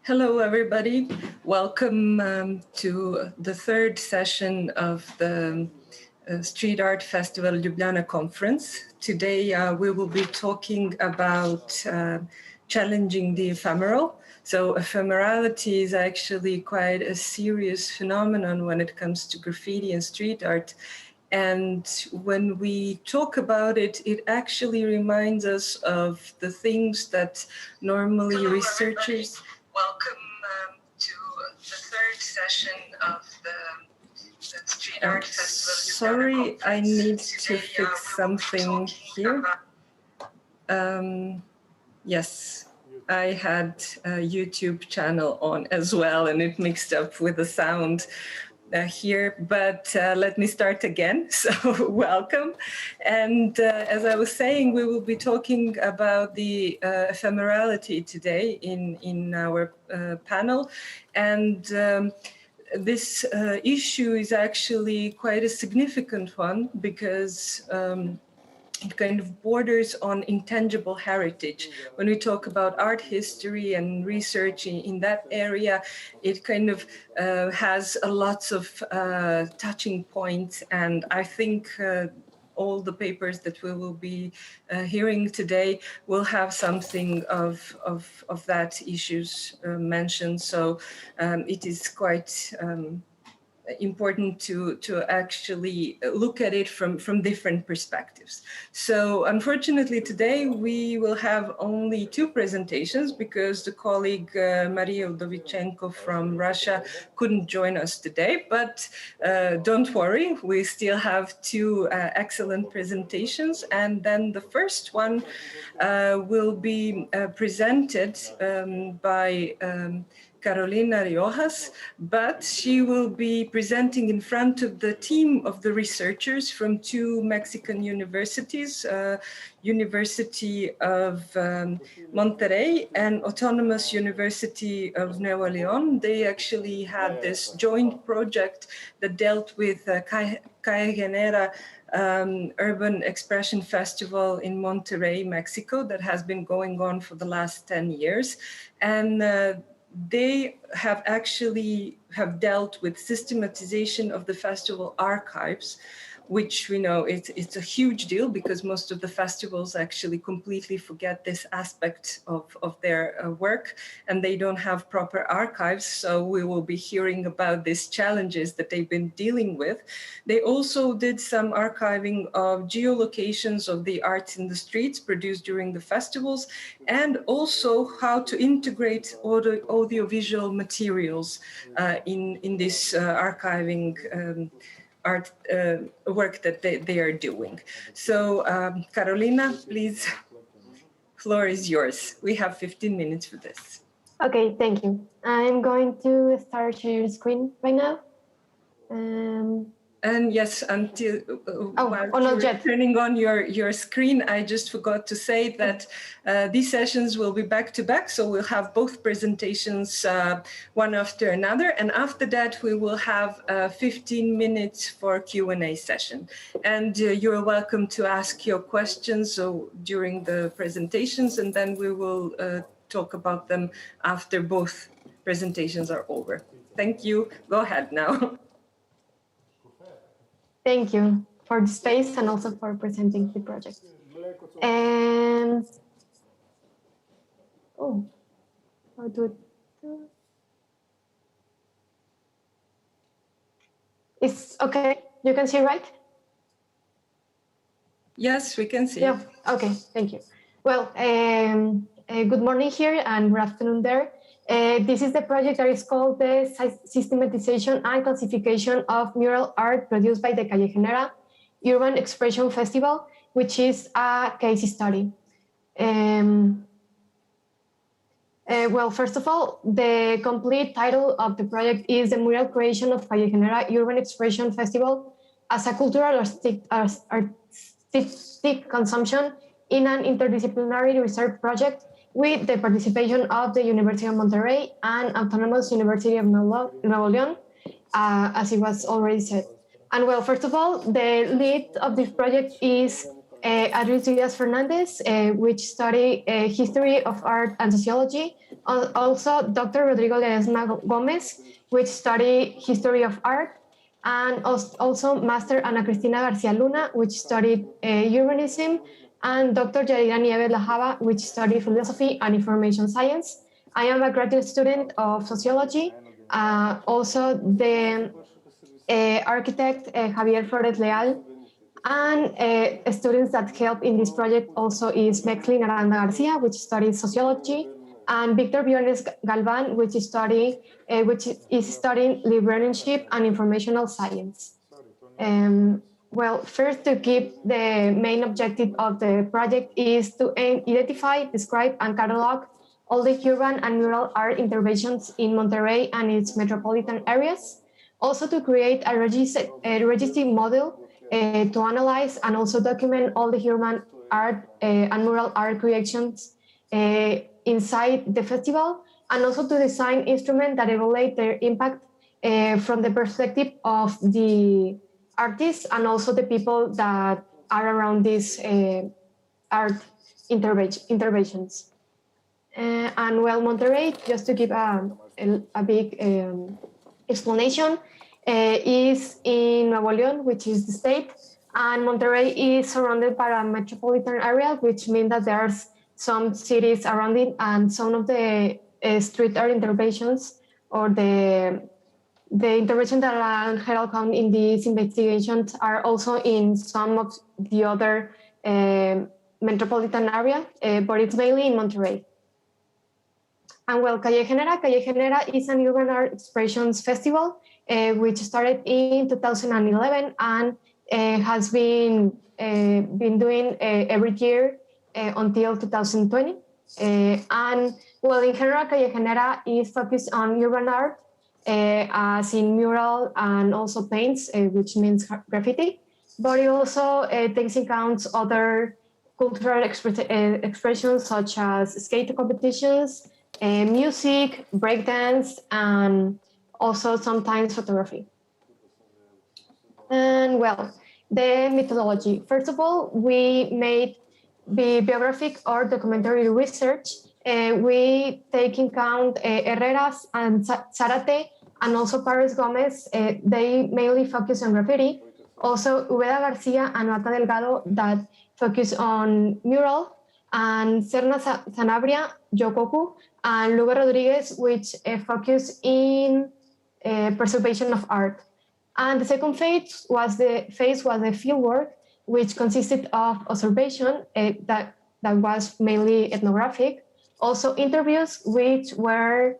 Hello, everybody. Welcome to the third session of the Street Art Festival Ljubljana conference. Today, we will be talking about challenging the ephemeral. So ephemerality is actually quite a serious phenomenon when it comes to graffiti and street art. And when we talk about it, it actually reminds us of the things that normally researchers... Welcome to the third session of the Street Art Festival. Sorry, I need to fix something here. Yes, I had a YouTube channel on as well, and it mixed up with the sound here, but let me start again. So welcome. And as I was saying, we will be talking about the ephemerality today in our panel. And this issue is actually quite a significant one because it kind of borders on intangible heritage. When we talk about art history and research in that area, it kind of has a lots of touching points. And I think all the papers that we will be hearing today will have something of that issues mentioned. So it is quite important to actually look at it from different perspectives. So unfortunately today we will have only two presentations because the colleague Maria Udovydchenko from Russia couldn't join us today, but don't worry, we still have two excellent presentations, and then the first one will be presented by Carolina Riojas, but she will be presenting in front of the team of the researchers from two Mexican universities, University of Monterrey and Autonomous University of Nuevo León. They actually had this joint project that dealt with CALLEGENERA Urban Expression Festival in Monterrey, Mexico, that has been going on for the last 10 years. And they have actually dealt with systematization of the festival archives, which we know it's a huge deal because most of the festivals actually completely forget this aspect of their work, and they don't have proper archives. So we will be hearing about these challenges that they've been dealing with. They also did some archiving of geolocations of the arts in the streets produced during the festivals, and also how to integrate audiovisual materials in this archiving art work that they are doing. So Carolina, please, floor is yours. We have 15 minutes for this. Okay, thank you. I'm going to start your screen right now. And yes, until while you're turning on your screen, I just forgot to say that these sessions will be back to back. So we'll have both presentations one after another. And after that, we will have 15 minutes for Q&A session. And you're welcome to ask your questions during the presentations, and then we will talk about them after both presentations are over. Thank you. Go ahead now. Thank you for the space and also for presenting the project. And how do it? It's okay. You can see, right? Yes, we can see. Yeah. Okay. Thank you. Well, good morning here and good afternoon there. This is the project that is called the Systematization and Classification of Mural Art produced by the CALLEGENERA Urban Expression Festival, which is a case study. Well, first of all, the complete title of the project is the Mural Creation of CALLEGENERA Urban Expression Festival as a cultural artistic consumption in an interdisciplinary research project with the participation of the University of Monterrey and Autonomous University of Nuevo León, as it was already said. And well, first of all, the lead of this project is Adris Díaz Fernández, which study history of art and sociology. Also, Dr. Rodrigo Ledesma Gómez, which study history of art. And also Master Ana Cristina García Luna, which studied urbanism. And Dr. Yadira Nieves Lajaba, which studied philosophy and information science. I am a graduate student of sociology. Also, the architect Javier Flores Leal, and students that help in this project also is Mexlin Aranda Garcia, which studies sociology, and Victor Biones Galvan, which is studying librarianship and informational science. Well, first, to keep the main objective of the project is to identify, describe, and catalog all the urban and mural art interventions in Monterrey and its metropolitan areas. Also to create a registry model to analyze and also document all the urban art and mural art creations inside the festival, and also to design instruments that evaluate their impact from the perspective of the artists and also the people that are around these art interventions. And well, Monterrey, just to give a big explanation, is in Nuevo León, which is the state, and Monterrey is surrounded by a metropolitan area, which means that there are some cities around it, and some of the street art interventions or the interventions that Angel count in these investigations are also in some of the other metropolitan area, but it's mainly in Monterrey. And well, CALLEGENERA is an urban art expressions festival, which started in 2011 and has been doing every year until 2020. And well, in general, CALLEGENERA is focused on urban art, as in mural and also paints, which means graffiti. But it also takes into account other cultural expressions such as skate competitions, music, breakdance, and also sometimes photography. And well, the methodology. First of all, we made the biographic or documentary research. We take in account Herreras and Zarate, and also Paris Gómez. They mainly focus on graffiti. Also, García and Mata Delgado that focus on mural, and Serna Sanabria, Yokoku, and Lugo Rodriguez, which focus in preservation of art. And the second phase was the fieldwork, which consisted of observation that was mainly ethnographic. Also interviews, which were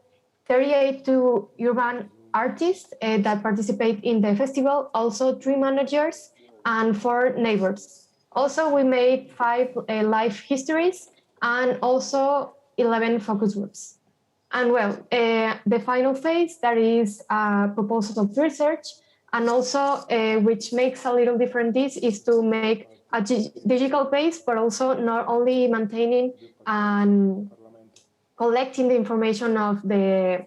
38 to urban artists that participate in the festival, also 3 managers and 4 neighbors. Also, we made 5 live histories and also 11 focus groups. And well, the final phase, that is proposals of research, and also which makes a little different this is to make a digital base, but also not only maintaining and collecting the information of the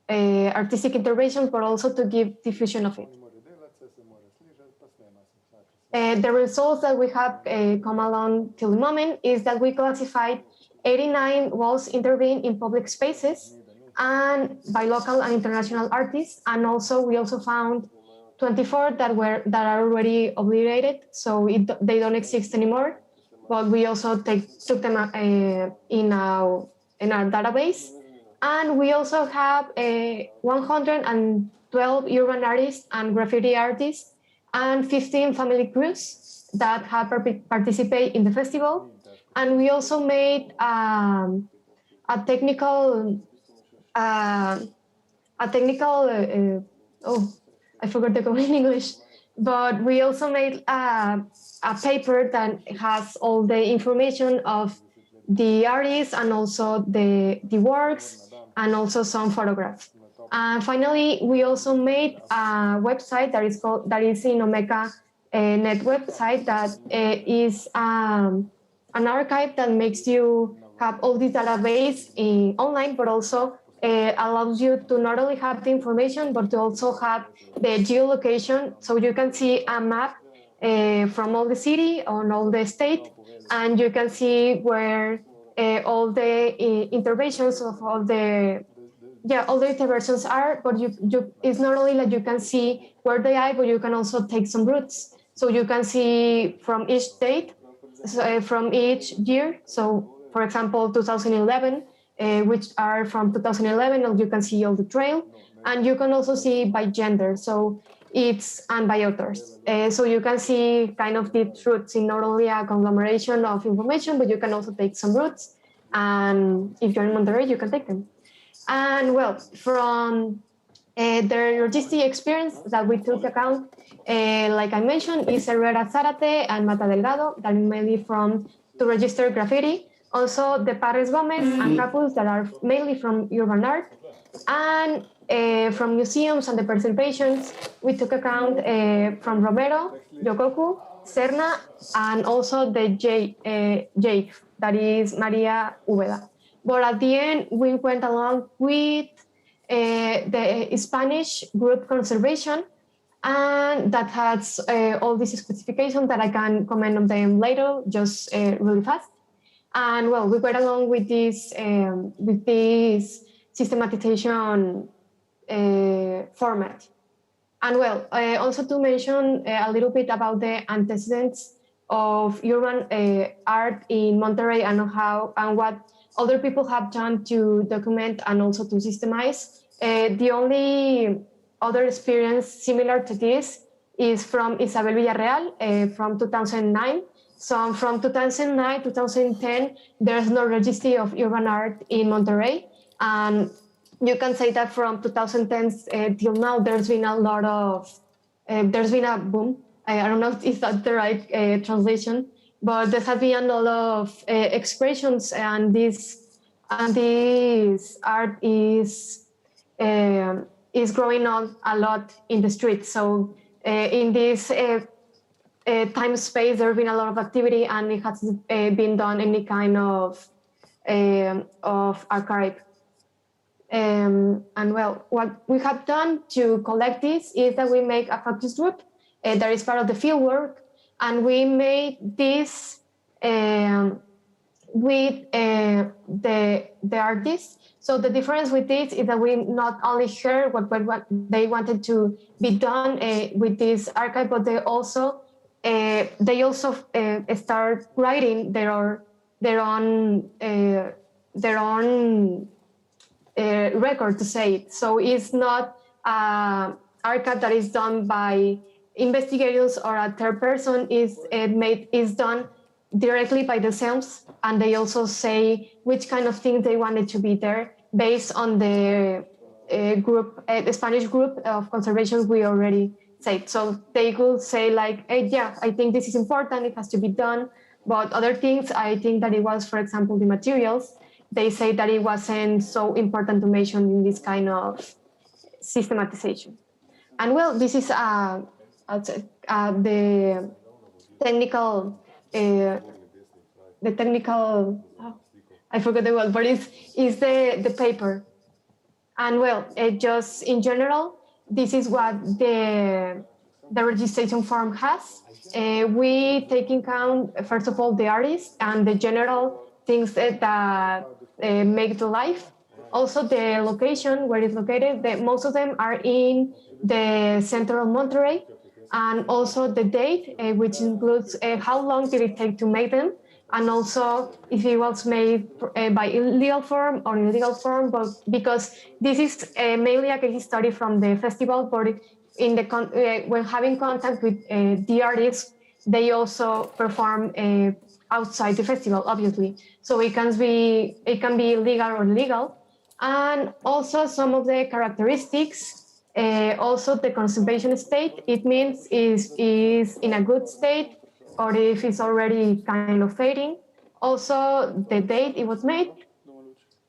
artistic intervention, but also to give diffusion of it. The results that we have come along till the moment is that we classified 89 walls intervened in public spaces and by local and international artists, and also we also found 24 that are already obliterated, so they don't exist anymore. But we also took them in our database, and we also have 112 urban artists and graffiti artists and 15 family crews that have participated in the festival. And we also made a technical oh, I forgot the comment in English, but we also made a paper that has all the information of the artists and also the works and also some photographs. And finally, we also made a website that is in Omeka Net website that is an archive that makes you have all this database online, but also allows you to not only have the information, but to also have the geolocation, so you can see a map from all the city on all the state, and you can see where all the interventions of all the interventions are. But it's not only that you can see where they are, but you can also take some routes. So you can see from each date, from each year. So for example, 2011, which are from 2011, and you can see all the trail, and you can also see by gender. So and by authors. So you can see kind of the routes in not only a conglomeration of information, but you can also take some routes. And if you're in Monterrey, you can take them. And well, from the logistic experience that we took account, like I mentioned, is Herrera Zárate and Mata Delgado, that are mainly from to register graffiti. Also, the Pares Gómez and Capus that are mainly from urban art. And from museums and the preservations, we took account from Romero, Yokoku, Serna, and also the Jake, that is Maria Ubeda. But at the end, we went along with the Spanish group conservation, and that has all these specifications that I can comment on them later, just really fast. And well, we went along with this systematization format. And well, also to mention a little bit about the antecedents of urban art in Monterrey and how and what other people have done to document and also to systemize. The only other experience similar to this is from Isabel Villarreal from 2009. So from 2009 to 2010, there's no registry of urban art in Monterrey. And you can say that from 2010 till now, there's been a lot of, there's been a boom. I don't know if that's the right translation, but there has been a lot of expressions, and this art is growing on a lot in the streets. So in this time space, there has been a lot of activity, and it has been done any kind of archive. And well, what we have done to collect this is that we make a focus group that is part of the field work, and we made this with the artists. So the difference with this is that we not only share what they wanted to be done with this archive, but they also start writing their own record, to say it. So it's not an archive that is done by investigators or a third person. Is done directly by themselves, and they also say which kind of things they wanted to be there based on the group, the Spanish group of conservation we already said. So they could say like, hey, yeah, I think this is important, it has to be done. But other things, I think that it was, for example, the materials. They say that it wasn't so important to mention in this kind of systematization. And well, this is the technical, I forgot the word, but it's the paper. And well, just in general, this is what the registration form has. We take in account, first of all, the artist and the general things that make the life. Also the location where it's located. Most of them are in the center of Monterrey, and also the date, which includes how long did it take to make them, and also if it was made by illegal form or illegal form. But because this is mainly a case study from the festival, but in the when having contact with the artists, they also perform outside the festival, obviously. So it can be legal or legal. And also some of the characteristics, also the conservation state, it means is in a good state, or if it's already kind of fading. Also the date it was made.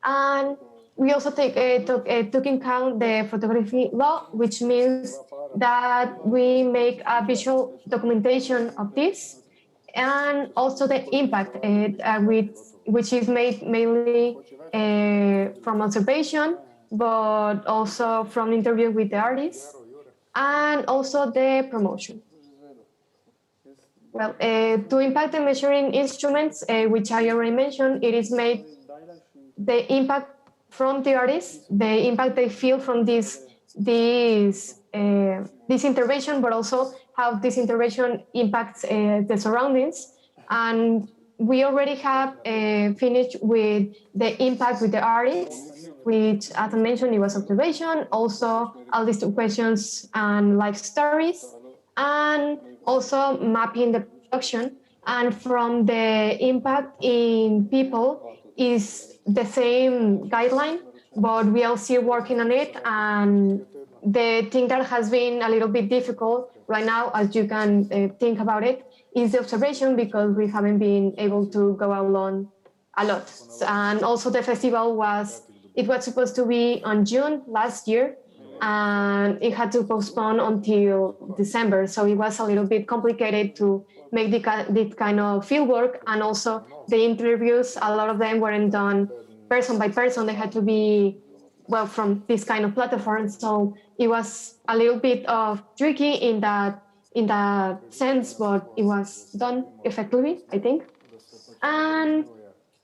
And we also took in account the photography law, which means that we make a visual documentation of this, and also the impact, which is made mainly from observation, but also from interview with the artists, and also the promotion. Well, to impact the measuring instruments, which I already mentioned, it is made the impact from the artist, the impact they feel from this intervention, but also how this intervention impacts the surroundings. And we already have finished with the impact with the artist, which, as I mentioned, it was observation, also all these questions and life stories, and also mapping the production. And from the impact in people is the same guideline, but we are still working on it. And the thing that has been a little bit difficult right now, as you can think about it, is the observation, because we haven't been able to go along a lot. And also the festival was supposed to be on June last year, and it had to postpone until December. So it was a little bit complicated to make this kind of field work. And also the interviews, a lot of them weren't done person by person. They had to be, well, from this kind of platform. So it was a little bit of tricky in that sense, but it was done effectively, I think. And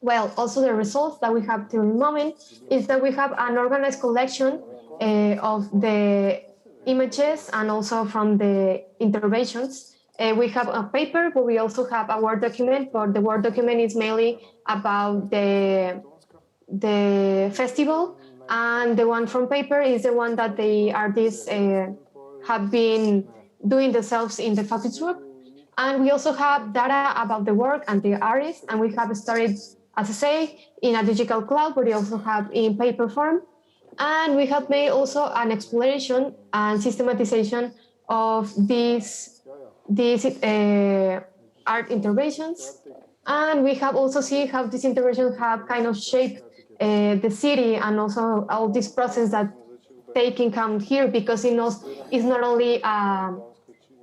well, also the results that we have till the moment is that we have an organized collection of the images and also from the interventions. We have a paper, but we also have a Word document, but the Word document is mainly about the festival, and the one from paper is the one that the artists have been doing themselves in the focus group. And we also have data about the work and the artists, and we have started, as I say, in a digital cloud, but we also have in paper form. And we have made also an exploration and systematization of these art interventions. And we have also seen how these interventions have kind of shaped the city, and also all this process that taking come here, because it's not only an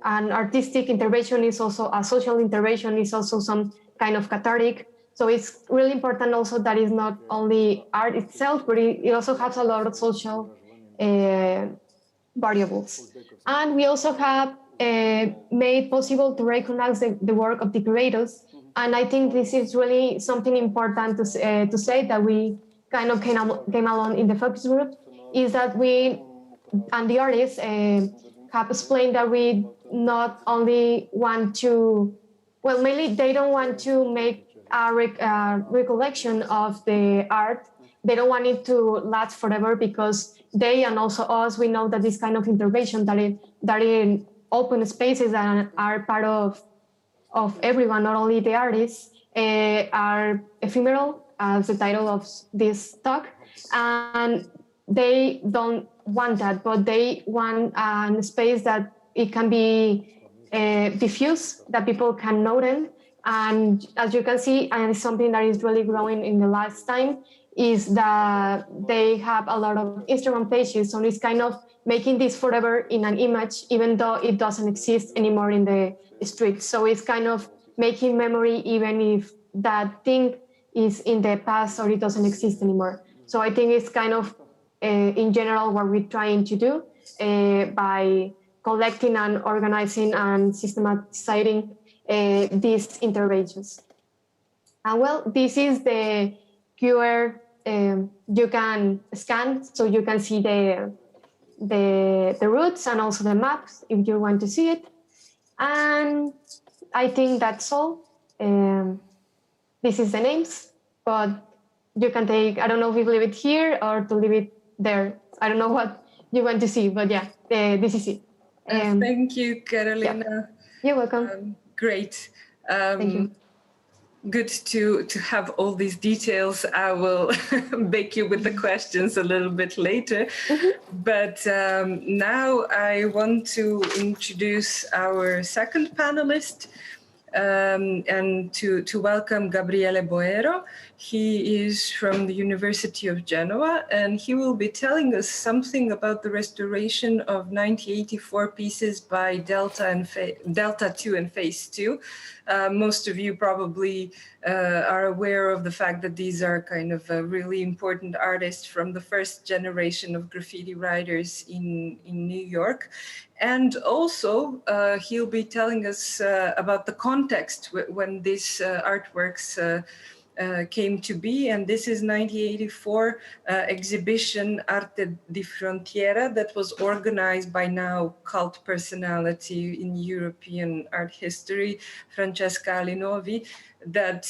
artistic intervention, it's also a social intervention, it's also some kind of cathartic. So it's really important also that it's not only art itself, but it also has a lot of social variables. And we also have made possible to recognize the work of the curators. And I think this is really something important to say that we kind of came along in the focus group, is that we and the artists have explained that we not only want to, well, mainly they don't want to make a recollection of the art. They don't want it to last forever, because they and also us, we know that this kind of intervention that in open spaces and are part of everyone, not only the artists, are ephemeral, as the title of this talk. And they don't want that, but they want a space that it can be diffuse, that people can know them. And as you can see, and it's something that is really growing in the last time, is that they have a lot of Instagram pages. So it's kind of making this forever in an image, even though it doesn't exist anymore in the street. So it's kind of making memory, even if that thing is in the past or it doesn't exist anymore. So I think it's kind of, in general, what we're trying to do by collecting and organizing and systematizing these interventions. And well, this is the QR you can scan, so you can see the routes and also the maps if you want to see it. And I think that's all. This is the names, but you can take, I don't know if you leave it here or to leave it there. I don't know what you want to see, but yeah, this is it. Thank you, Carolina. Yeah. You're welcome. Great. Thank you. Good to have all these details. I will bake you with the questions a little bit later. Mm-hmm. But now I want to introduce our second panelist, and to welcome Gabriele Boero. He is from the University of Genoa, and he will be telling us something about the restoration of 1984 pieces by Delta 2 and Phase 2. Most of you probably are aware of the fact that these are kind of really important artists from the first generation of graffiti writers in New York. And also, he'll be telling us about the context when these artworks came to be, and this is 1984 exhibition Arte di Frontiera that was organized by now cult personality in European art history, Francesca Alinovi, that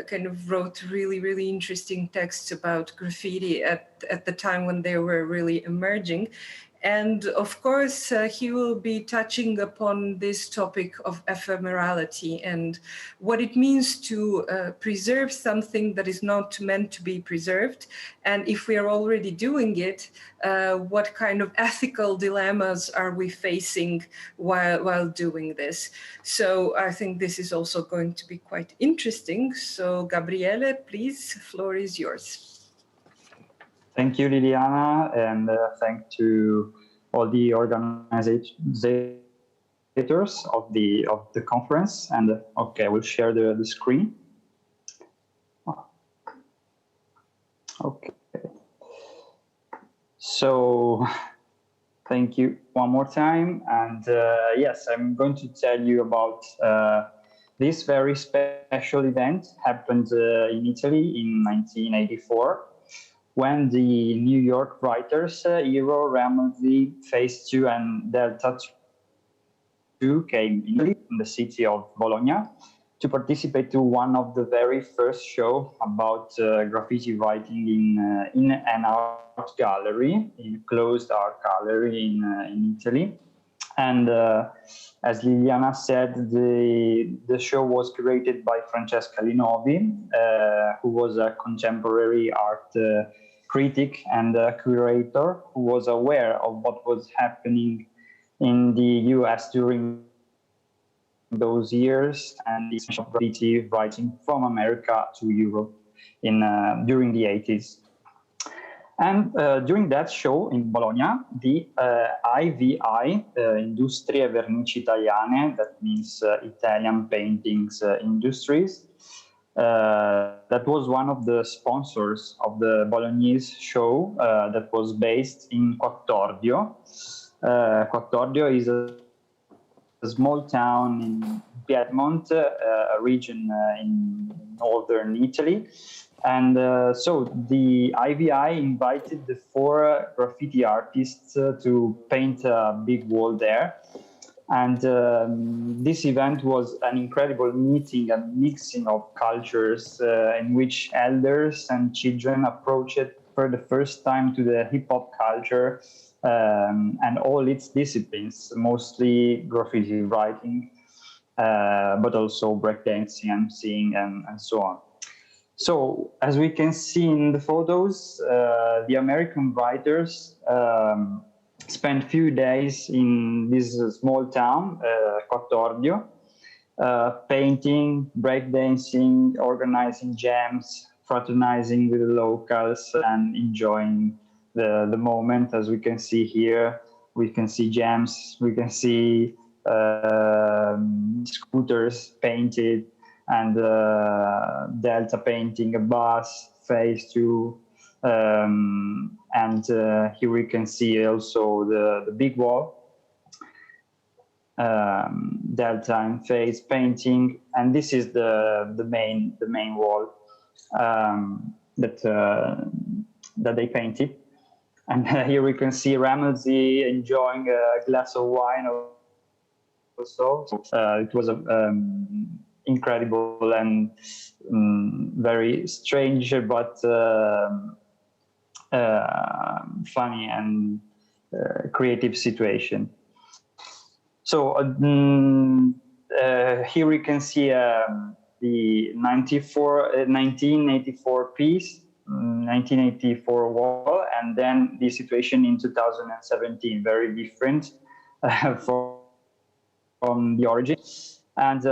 kind of wrote really, really interesting texts about graffiti at the time when they were really emerging. And of course, he will be touching upon this topic of ephemerality and what it means to preserve something that is not meant to be preserved. And if we are already doing it, what kind of ethical dilemmas are we facing while doing this? So I think this is also going to be quite interesting. So Gabriele, please, floor is yours. Thank you, Liliana, and thank to all the organizers of the conference. And okay, I will share the screen. Okay. So thank you one more time. And yes, I'm going to tell you about this very special event happened in Italy in 1984. When the New York writers Hero, Ramosi, Phase 2, and Delta 2 came in the city of Bologna to participate to one of the very first show about graffiti writing in an art gallery, in a closed art gallery in Italy. And as Liliana said, the show was created by Francesca Alinovi, who was a contemporary art critic and curator who was aware of what was happening in the US during those years and the expansion of graffiti writing from America to Europe during the 80s. And during that show in Bologna, the IVI, Industrie Vernici Italiane, that means Italian Paintings Industries, that was one of the sponsors of the Bolognese show that was based in Quattordio. Quattordio is a small town in Piedmont, a region in northern Italy. And so the IVI invited the 4 graffiti artists to paint a big wall there. And this event was an incredible meeting and mixing of cultures in which elders and children approached for the first time to the hip-hop culture and all its disciplines, mostly graffiti writing, but also breakdancing, emceeing, and so on. So, as we can see in the photos, the American writers spent few days in this small town, Quattordio, painting, breakdancing, organizing jams, fraternizing with the locals, and enjoying the moment. As we can see here, we can see jams, we can see scooters painted, and Delta painting a bus, Phase 2, and here we can see also the big wall, Delta and Phase painting, and this is the main wall that they painted. And here we can see Ramosi enjoying a glass of wine also. It was a incredible and very strange but funny and creative situation. So here we can see the 1984 piece, 1984 wall, and then the situation in 2017, very different from the origin. And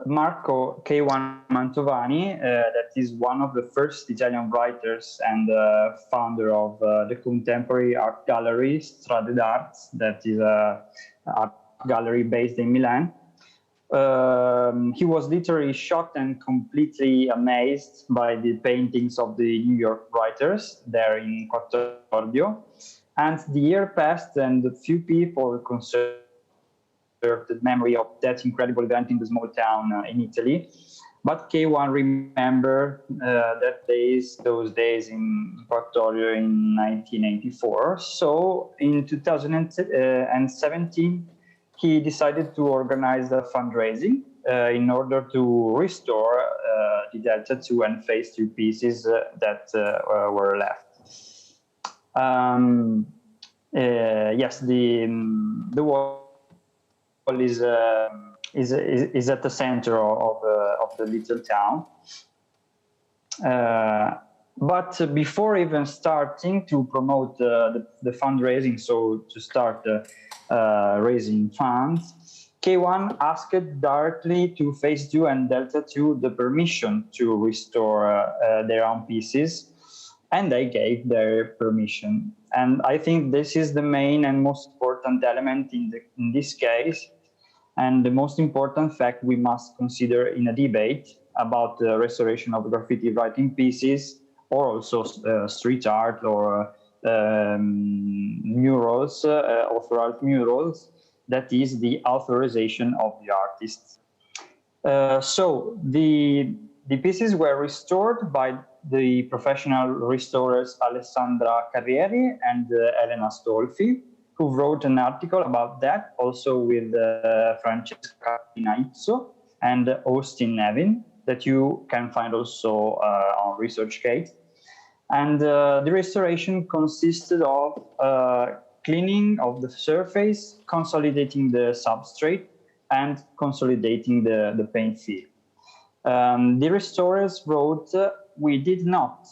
Marco K1 Mantovani, that is one of the first Italian writers and founder of the contemporary art gallery Strade d'Art, that is an art gallery based in Milan. He was literally shocked and completely amazed by the paintings of the New York writers there in Quattordio. And the year passed, and a few people conserved the memory of that incredible event in the small town in Italy. But K1 remembered those days in Quattordio in 1984. So in 2017, he decided to organize a fundraising in order to restore the Delta 2 and Phase 2 pieces that were left. Yes, the wall is at the center of the little town. But before even starting to promote the fundraising, so to start raising funds, K1 asked directly to Phase 2 and Delta 2 the permission to restore their own pieces, and they gave their permission. And I think this is the main and most important element in this case, and the most important fact we must consider in a debate about the restoration of graffiti writing pieces, or also street art or murals, authorized murals, that is the authorization of the artists. So the pieces were restored by the professional restorers Alessandra Carrieri and Elena Stolfi, who wrote an article about that, also with Francesca Inaizzo and Austin Nevin, that you can find also on ResearchGate. And the restoration consisted of cleaning of the surface, consolidating the substrate, and consolidating the paint field. The restorers wrote, we did not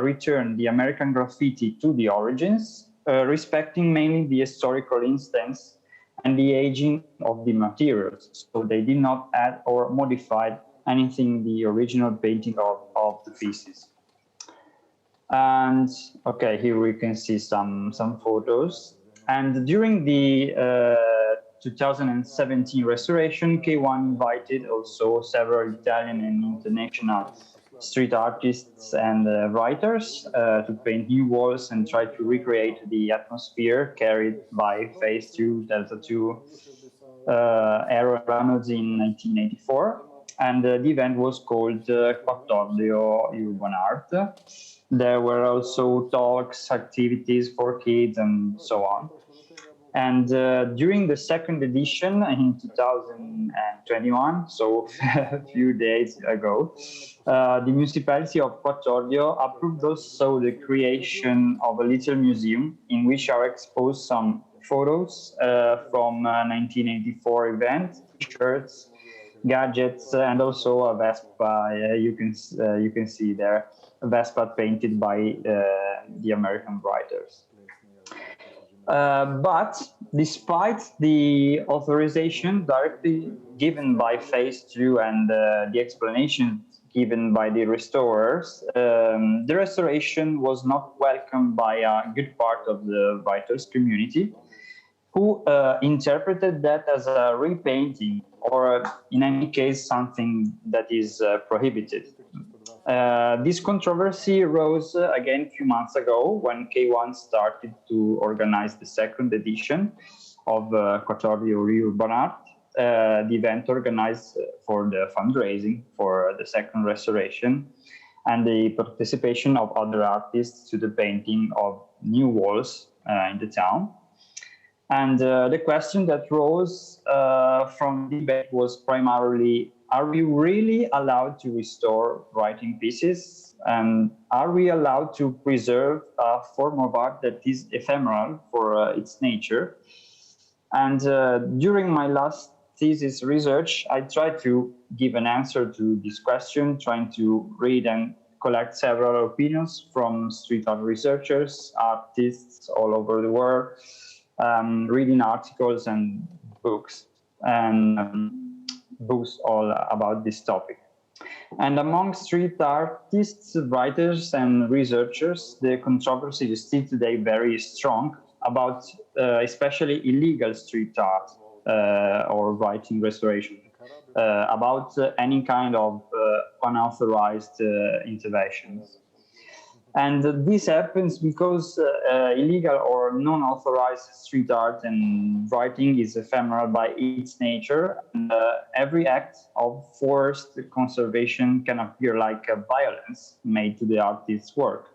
return the American graffiti to the origins, respecting mainly the historical instance and the aging of the materials. So they did not add or modify anything in the original painting of the pieces. And okay, here we can see some photos. And during the 2017 restoration, K1 invited also several Italian and international street artists and writers to paint new walls and try to recreate the atmosphere carried by Phase 2, Delta 2 aeroplanes in 1984. And the event was called Quattordio Urban Art. There were also talks, activities for kids, and so on. And during the second edition in 2021, so a few days ago, the municipality of Quattordio approved also the creation of a little museum in which are exposed some photos from 1984 event, shirts, gadgets, and also a Vespa. You can see there a Vespa painted by the American writers. But despite the authorization directly given by Phase 2 and the explanation given by the restorers, the restoration was not welcomed by a good part of the writers' community, who interpreted that as a repainting, or in any case, something that is prohibited. This controversy arose again a few months ago when K1 started to organize the second edition of Quattordio Urban Art, the event organized for the fundraising for the second restoration and the participation of other artists to the painting of new walls in the town. And the question that rose from the debate was primarily, are we really allowed to restore writing pieces? And are we allowed to preserve a form of art that is ephemeral for its nature? And during my last thesis research, I tried to give an answer to this question, trying to read and collect several opinions from street art researchers, artists all over the world, reading articles and books, and books all about this topic. And among street artists, writers, and researchers, the controversy is still today very strong about especially illegal street art or writing restoration. about any kind of unauthorized interventions. And this happens because illegal or non-authorized street art and writing is ephemeral by its nature. And, every act of forced conservation can appear like a violence made to the artist's work.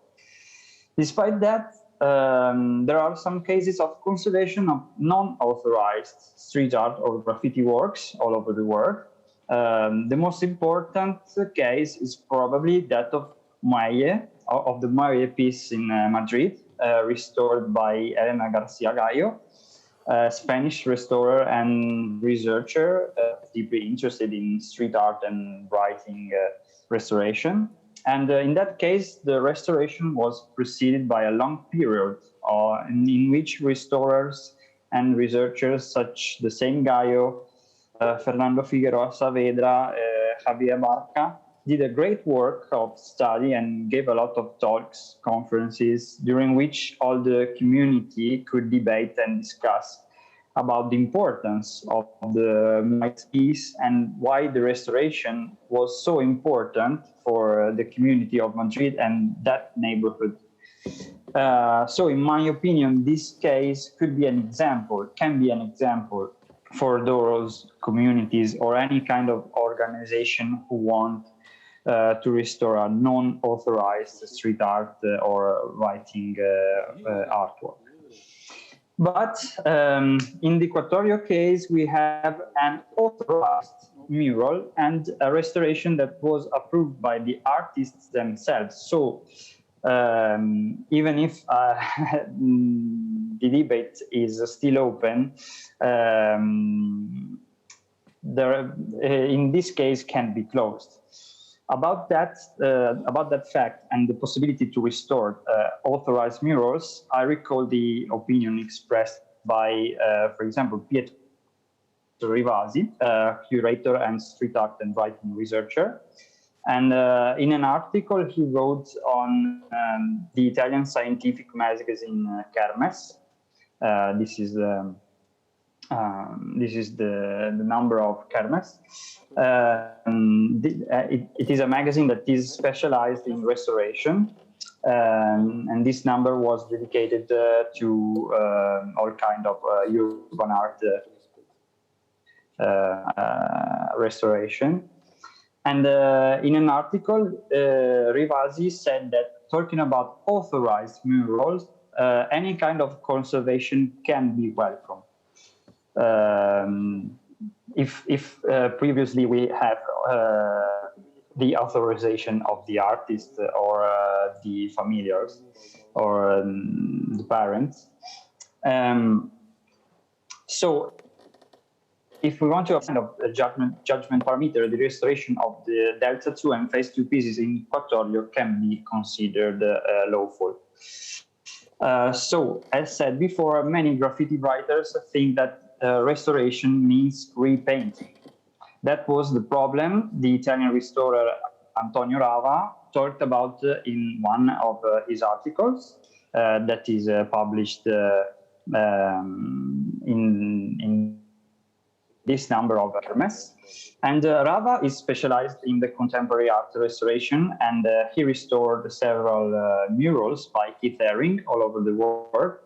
Despite that, there are some cases of conservation of non-authorized street art or graffiti works all over the world. The most important case is probably that of the Muelle piece in Madrid, restored by Elena García Gallo, a Spanish restorer and researcher deeply interested in street art and writing restoration. And in that case, the restoration was preceded by a long period in which restorers and researchers such the same Gallo, Fernando Figueroa Saavedra, Javier Barca, did a great work of study and gave a lot of talks, conferences, during which all the community could debate and discuss about the importance of the piece and why the restoration was so important for the community of Madrid and that neighborhood. So in my opinion, this case could be an example, can be an example for those communities or any kind of organization who want to restore a non-authorized street art or writing artwork. But in the Quattordio case, we have an authorized mural and a restoration that was approved by the artists themselves. So even if the debate is still open, in this case can be closed. About that fact and the possibility to restore authorized murals, I recall the opinion expressed by, for example, Pietro Rivasi, curator and street art and writing researcher. And in an article he wrote on the Italian scientific magazine Kermes, this is the number of Kermes. It is a magazine that is specialized in restoration, and this number was dedicated to all kind of urban art restoration. And in an article, Rivasi said that talking about authorized murals, any kind of conservation can be welcome. If previously we have the authorization of the artist or the familiars or the parents. So if we want to have kind of a judgment parameter, the restoration of the Delta 2 and Phase 2 pieces in Quattordio can be considered lawful. So, as said before, many graffiti writers think that restoration means repainting. That was the problem the Italian restorer Antonio Rava talked about in one of his articles that is published in this number of Hermes. And Rava is specialized in the contemporary art restoration, and he restored several murals by Keith Haring all over the world,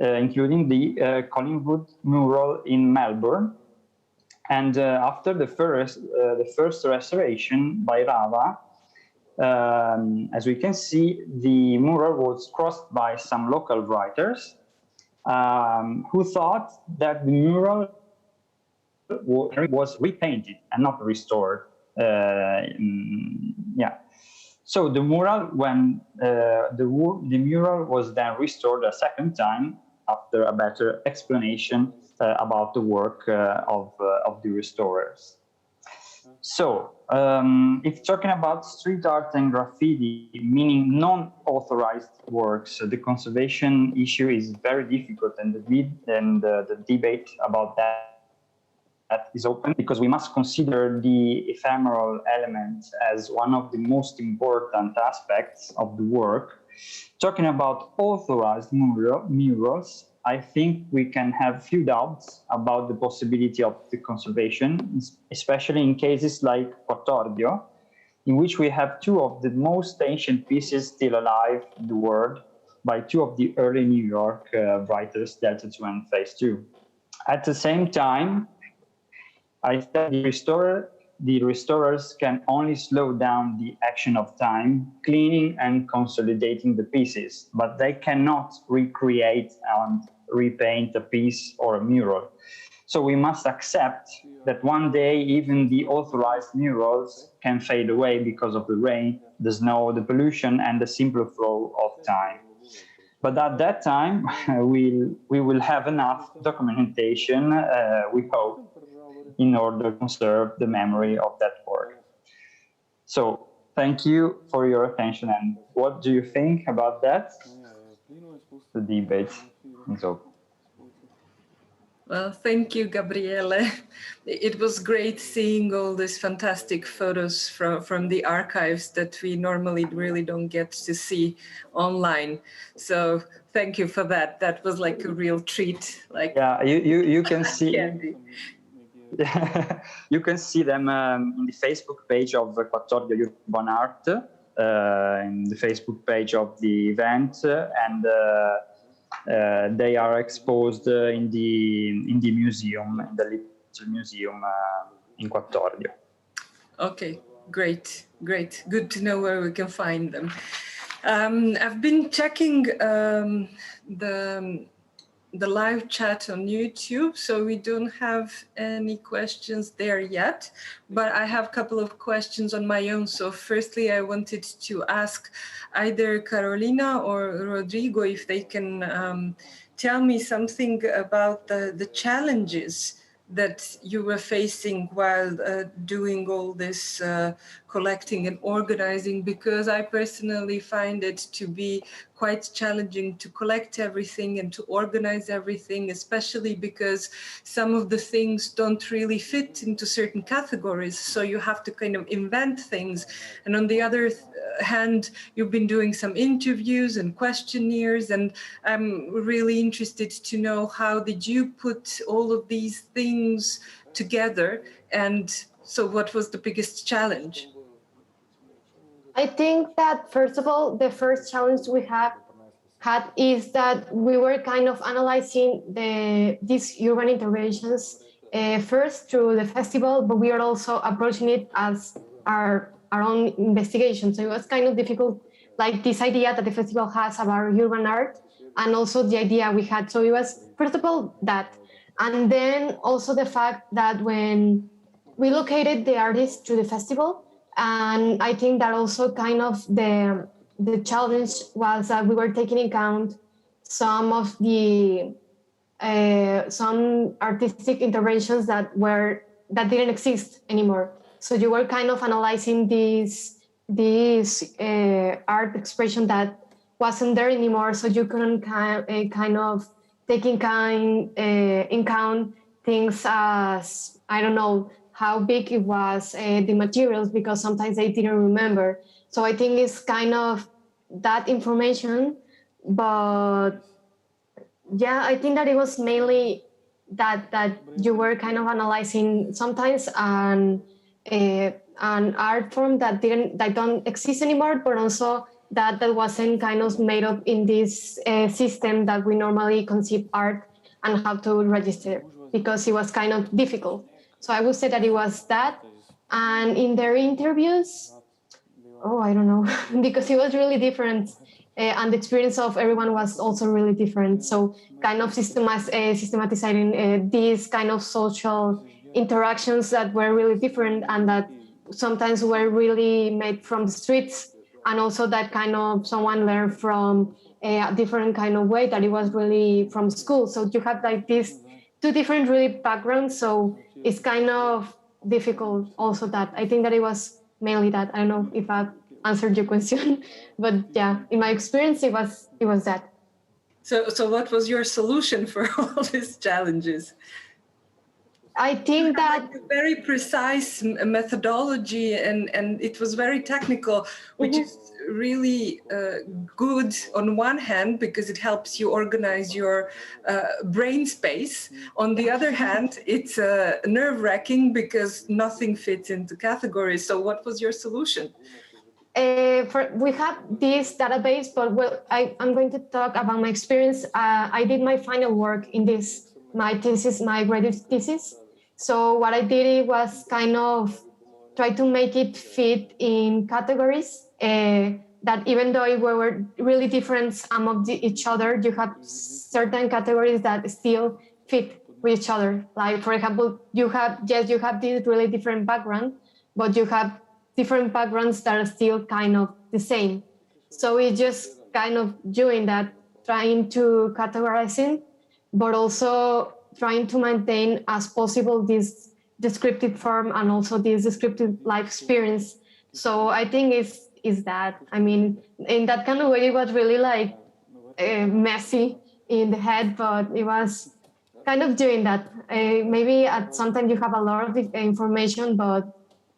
including the Collingwood mural in Melbourne. And after the first restoration by Rava, as we can see, the mural was crossed by some local writers who thought that the mural was repainted and not restored. So the mural, when the mural was then restored a second time after a better explanation about the work of the restorers. So, if talking about street art and graffiti, meaning non-authorized works, the conservation issue is very difficult, and the debate about that is open, because we must consider the ephemeral element as one of the most important aspects of the work. Talking about authorized murals, I think we can have few doubts about the possibility of the conservation, especially in cases like Quattordio, in which we have two of the most ancient pieces still alive in the world by two of the early New York writers, Delta 2 and Phase 2. At the same time, I think the restorers can only slow down the action of time, cleaning and consolidating the pieces, but they cannot recreate and repaint a piece or a mural. So we must accept that one day even the authorized murals can fade away because of the rain, the snow, the pollution, and the simple flow of time. But at that time, we will have enough documentation, we hope, in order to conserve the memory of that work. So thank you for your attention. And what do you think about that? The debate is open. Well, thank you, Gabriele. It was great seeing all these fantastic photos from the archives that we normally really don't get to see online. So thank you for that. That was like a real treat. Like, yeah, you can see. Candy. You can see them in the Facebook page of Quattordio Urban Art, in the Facebook page of the event, and they are exposed in the museum, in the little museum in Quattordio. Okay, great. Good to know where we can find them. I've been checking the live chat on YouTube, so we don't have any questions there yet, but I have a couple of questions on my own. So firstly, I wanted to ask either Carolina or Rodrigo if they can tell me something about the challenges that you were facing while doing all this collecting and organizing, because I personally find it to be quite challenging to collect everything and to organize everything, especially because some of the things don't really fit into certain categories. So you have to kind of invent things. And on the other hand, you've been doing some interviews and questionnaires, and I'm really interested to know, how did you put all of these things together? And so what was the biggest challenge? I think that, first of all, the first challenge we had is that we were kind of analyzing these urban interventions first through the festival, but we are also approaching it as our own investigation. So it was kind of difficult, like this idea that the festival has about urban art, and also the idea we had. So it was, first of all, that. And then also the fact that when we located the artists to the festival, and I think that also kind of the challenge was that we were taking into account some of the some artistic interventions that didn't exist anymore. So you were kind of analyzing this art expression that wasn't there anymore. So you couldn't kind of take in count things as, I don't know, how big it was, the materials, because sometimes they didn't remember. So I think it's kind of that information. But yeah, I think that it was mainly that you were kind of analyzing sometimes an art form that don't exist anymore, but also that wasn't kind of made up in this system that we normally conceive art and how to register, because it was kind of difficult. So I would say that it was that. And in their interviews, I don't know, because it was really different. And the experience of everyone was also really different. So kind of systematizing these kind of social interactions that were really different, and that sometimes were really made from the streets, and also that kind of someone learned from a different kind of way, that it was really from school. So you have like these two different really backgrounds. So it's kind of difficult also that. I think that it was mainly that. I don't know if I've answered your question, but yeah, in my experience, it was that. So what was your solution for all these challenges? I think that like a very precise methodology, and it was very technical, which is really good on one hand because it helps you organize your brain space. On the other hand, it's nerve-wracking because nothing fits into categories. So what was your solution? We have this database, but well, I'm going to talk about my experience. I did my final work in this, my thesis, my graduate thesis. So what I did was kind of try to make it fit in categories that even though we were really different some of each other, you have certain categories that still fit with each other. Like, for example, you have this really different background, but you have different backgrounds that are still kind of the same. So it's just kind of doing that, trying to categorizing, but also trying to maintain as possible this descriptive form and also this descriptive life experience. So I think is that, I mean, in that kind of way, it was really like messy in the head, but it was kind of doing that. Maybe at sometimes you have a lot of information, but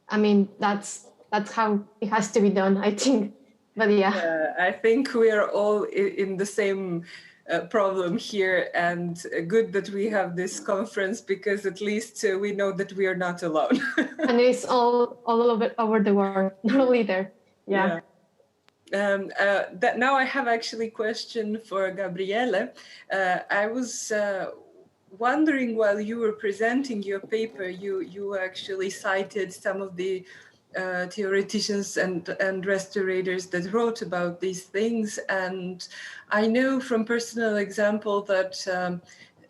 I mean, that's how it has to be done, I think. But yeah. I think we are all in the same problem here, and good that we have this conference because at least we know that we are not alone. And it's all over the world, not only there. Yeah. That now I have actually a question for Gabriele. I was wondering while you were presenting your paper, you actually cited some of the theoreticians and restaurators that wrote about these things. And I know from personal example that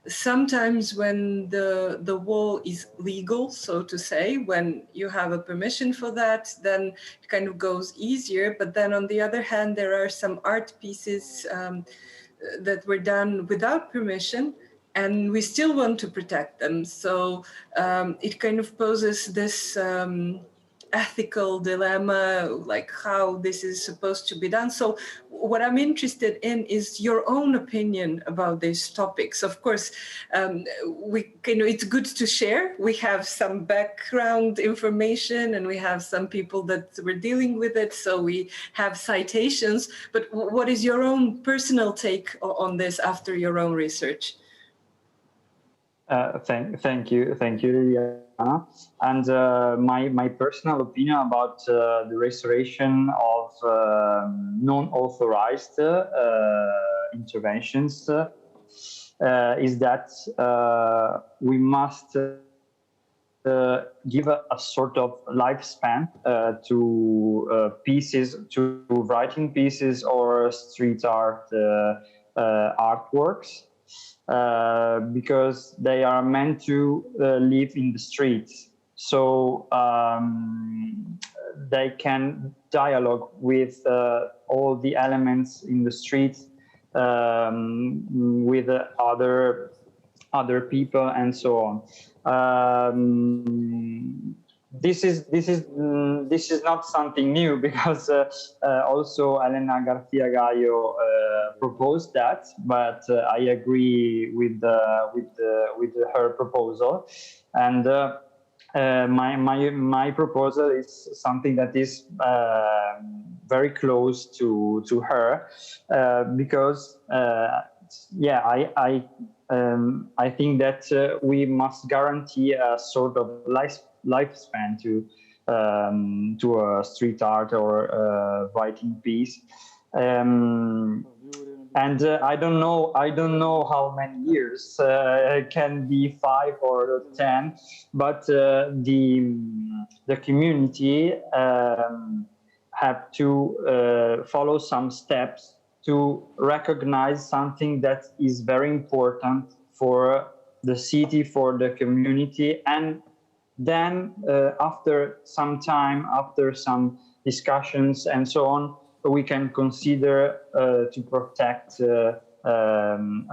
sometimes when the wall is legal, so to say, when you have a permission for that, then it kind of goes easier. But then on the other hand, there are some art pieces that were done without permission, and we still want to protect them. So it kind of poses this ethical dilemma, like how this is supposed to be done. So what I'm interested in is your own opinion about these topics. Of course, it's good to share. We have some background information and we have some people that were dealing with it, so we have citations. But what is your own personal take on this after your own research? Thank you, Liliana. And my personal opinion about the restoration of non-authorized interventions is that we must give a sort of lifespan to pieces, to writing pieces or street art artworks. Because they are meant to live in the streets. So they can dialogue with all the elements in the street, with other people and so on. This is not something new because also Elena García Gallo proposed that, but I agree with her proposal, and my proposal is something that is very close to her because I think that we must guarantee a sort of lifespan to a street art or writing piece, and I don't know how many years. It can be 5 or 10, but the community have to follow some steps to recognize something that is very important for the city, for the community, and then after some time, after some discussions and so on, we can consider to protect a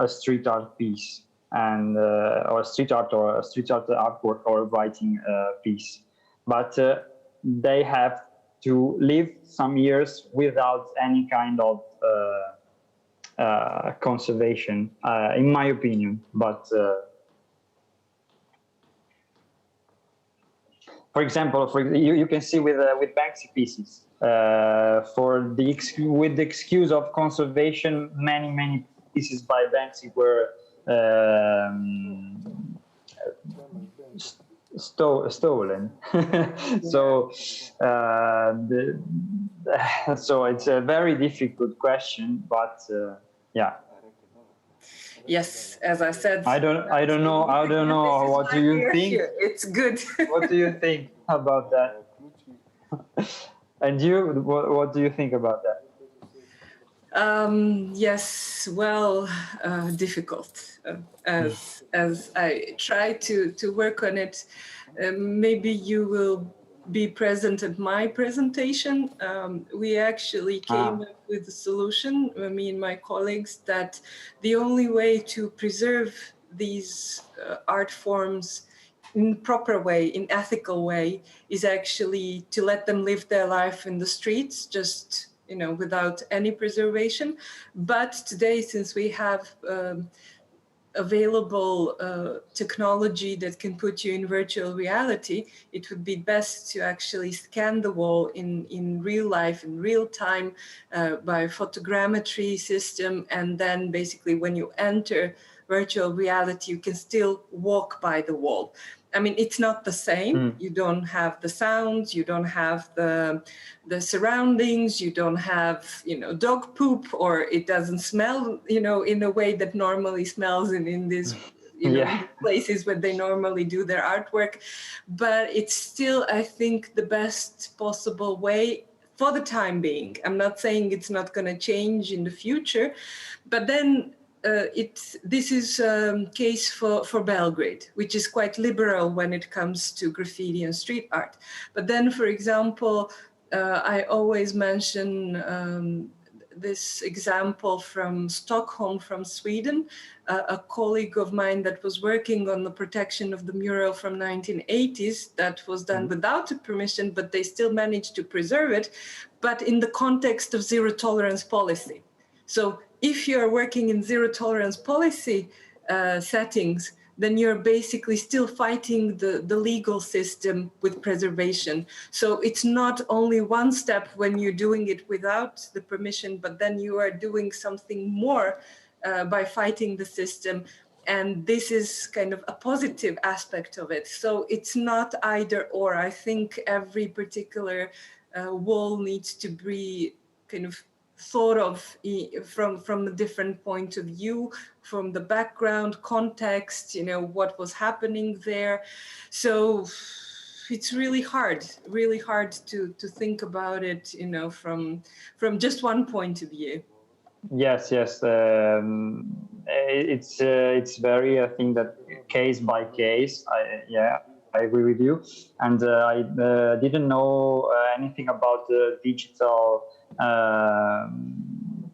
street art piece and or a street art artwork or writing piece. But they have to live some years without any kind of conservation, in my opinion. But for example, you can see with Banksy pieces, with the excuse of conservation, many pieces by Banksy were stolen. So so it's a very difficult question, but yeah. Yes, as I said, I don't know what do you think here. It's good. What do you think about that? And you, what do you think about that? Yes, well, difficult. As I try to work on it, maybe you will be present at my presentation. We actually came up with a solution, me and my colleagues, that the only way to preserve these art forms in proper way, in ethical way, is actually to let them live their life in the streets, just without any preservation. But today, since we have available technology that can put you in virtual reality, it would be best to actually scan the wall in real life, in real time, by photogrammetry system. And then basically when you enter virtual reality, you can still walk by the wall. I mean, it's not the same. You don't have the sounds, you don't have the surroundings, you don't have, dog poop, or it doesn't smell, in a way that normally smells in these, places where they normally do their artwork. But it's still, I think, the best possible way for the time being. I'm not saying it's not going to change in the future, but then this is a case for Belgrade, which is quite liberal when it comes to graffiti and street art. But then, for example, I always mention this example from Stockholm, from Sweden, a colleague of mine that was working on the protection of the mural from 1980s that was done without a permission, but they still managed to preserve it, but in the context of zero tolerance policy. So if you're working in zero tolerance policy settings, then you're basically still fighting the legal system with preservation. So it's not only one step when you're doing it without the permission, but then you are doing something more by fighting the system. And this is kind of a positive aspect of it. So it's not either or. I think every particular wall needs to be kind of thought of from a different point of view, from the background, context, what was happening there. So it's really hard to think about it, from just one point of view. Yes. It's very, I think that case by case. I agree with you. And I didn't know anything about the digital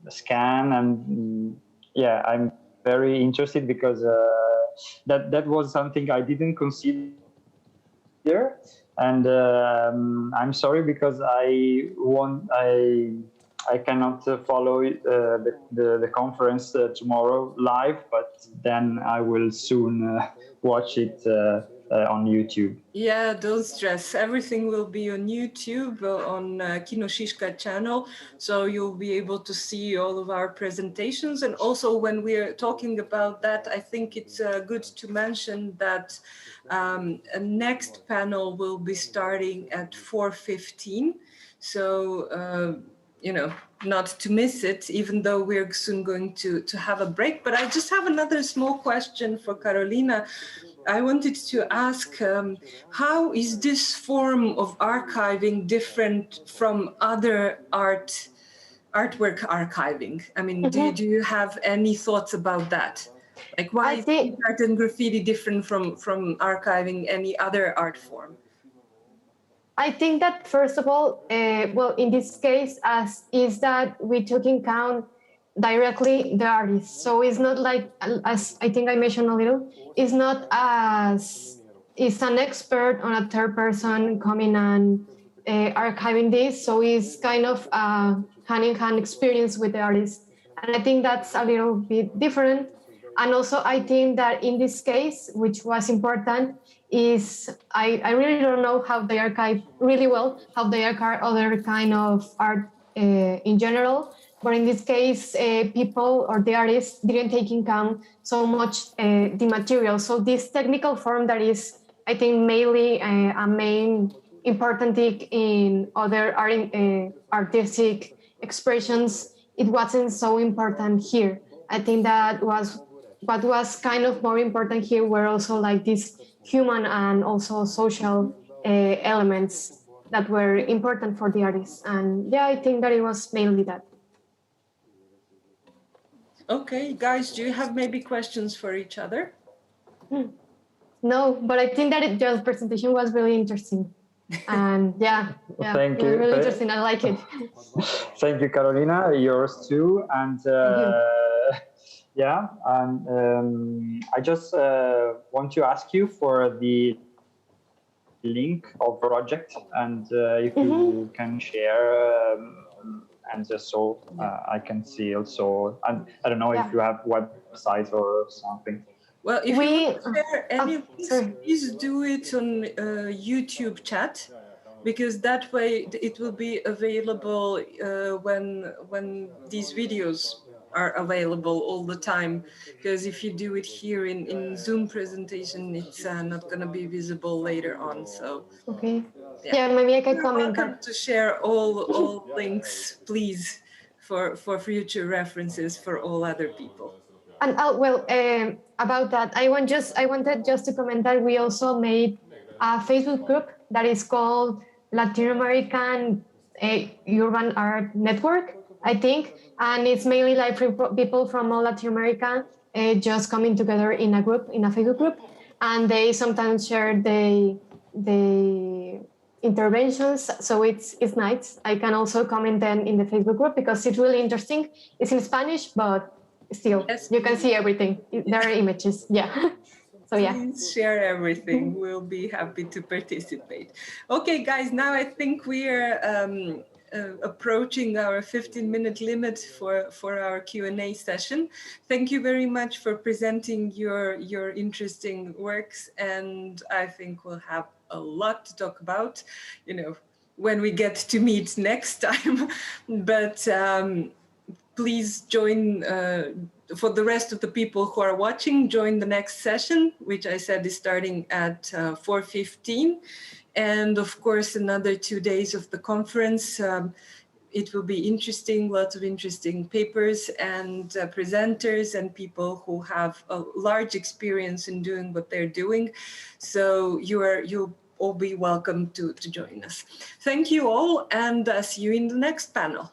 scan, and I'm very interested because that was something I didn't consider. And I'm sorry because I cannot follow the conference tomorrow live, but then I will soon watch it on YouTube. Yeah, don't stress. Everything will be on YouTube, on Kino Shishka channel. So you'll be able to see all of our presentations. And also when we're talking about that, I think it's good to mention that a next panel will be starting at 4:15. So, not to miss it, even though we're soon going to have a break. But I just have another small question for Carolina. I wanted to ask, how is this form of archiving different from other artwork archiving? I mean, do you have any thoughts about that? Like, why is art and graffiti different from archiving any other art form? I think that, first of all, in this case, is that we took in count directly the artist. So it's not like, as I think I mentioned a little, it's not as it's an expert on a third person coming and archiving this. So it's kind of a hand-in-hand experience with the artist. And I think that's a little bit different. And also, I think that in this case, which was important, is I really don't know how they archive really well, how they archive other kind of art in general. But in this case, people or the artists didn't take into account so much the material. So this technical form that is, I think, mainly a main important thing in other artistic expressions, it wasn't so important here. I think that was what was kind of more important here were also like these human and also social elements that were important for the artists. And yeah, I think that it was mainly that. Okay, guys, do you have maybe questions for each other? No, but I think that your presentation was really interesting. And yeah, Thank you. Really interesting. I like it. Thank you, Carolina. Yours too. And yeah, and I just want to ask you for the link of project, and if you can share, and just so I can see also. And I don't know if you have website or something. Well, if you want to share any of this, please do it on YouTube chat, because that way it will be available when these videos are available all the time. Because if you do it here in Zoom presentation, it's not going to be visible later on. So yeah, maybe I can comment. Welcome to share all links, please, for future references for all other people. And about that, I wanted just to comment that we also made a Facebook group that is called Latin American Urban Art Network, I think, and it's mainly like people from all Latin America just coming together in a group, in a Facebook group, and they sometimes share the interventions. So it's nice. I can also comment then in the Facebook group because it's really interesting. It's in Spanish, but still, you can see everything. There are images. Yeah. So yeah. Please share everything. We'll be happy to participate. Okay, guys, now I think we are approaching our 15-minute limit for our Q&A session. Thank you very much for presenting your interesting works, and I think we'll have a lot to talk about, when we get to meet next time. But please join, for the rest of the people who are watching, join the next session, which I said is starting at 4:15. And of course, another 2 days of the conference. It will be interesting, lots of interesting papers and presenters and people who have a large experience in doing what they're doing. So you'll all be welcome to join us. Thank you all, and see you in the next panel.